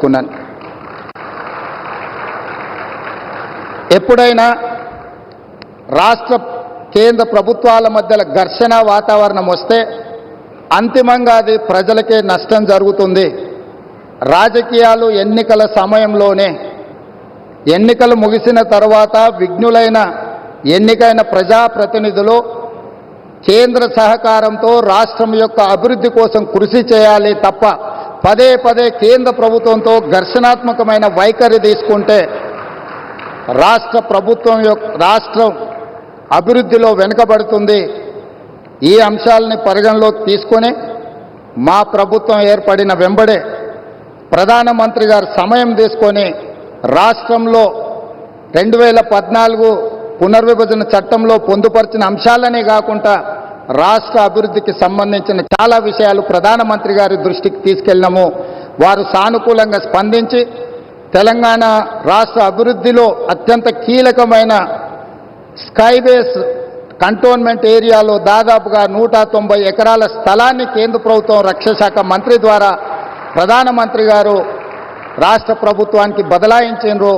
చెప్పదలుచుకున్నాను. ఎప్పుడైనా రాష్ట్ర కేంద్ర ప్రభుత్వాల మధ్యలో ఘర్షణ వాతావరణం వస్తే అంతిమంగా అది ప్రజలకే నష్టం జరుగుతుంది. రాజకీయాలు ఎన్నికల సమయంలోనే, ఎన్నికలు ముగిసిన తర్వాత విఘ్నులైన ఎన్నికైన ప్రజాప్రతినిధులు కేంద్ర సహకారంతో రాష్ట్రం యొక్క అభివృద్ధి కోసం కృషి చేయాలి తప్ప పదే పదే కేంద్ర ప్రభుత్వంతో ఘర్షణాత్మకమైన వైఖరి తీసుకుంటే రాష్ట్రం అభివృద్ధిలో వెనుకబడుతుంది. ఈ అంశాలని పరిగణలోకి తీసుకొని మా ప్రభుత్వం ఏర్పడిన వెంబడే ప్రధానమంత్రి గారు సమయం తీసుకొని రాష్ట్రంలో 2014 పునర్విభజన చట్టంలో పొందుపరిచిన అంశాలనే కాకుండా రాష్ట్ర అభివృద్ధికి సంబంధించిన చాలా విషయాలు ప్రధానమంత్రి గారి దృష్టికి తీసుకెళ్ళినాము. వారు సానుకూలంగా స్పందించి తెలంగాణ రాష్ట్ర అభివృద్ధిలో అత్యంత కీలకమైన స్కైబేస్ కంటోన్మెంట్ ఏరియాలో దాదాపుగా 190 ఎకరాల స్థలాన్ని కేంద్ర ప్రభుత్వం రక్షణ శాఖ మంత్రి ద్వారా ప్రధానమంత్రి గారు రాష్ట్ర ప్రభుత్వానికి బదలాయించారు.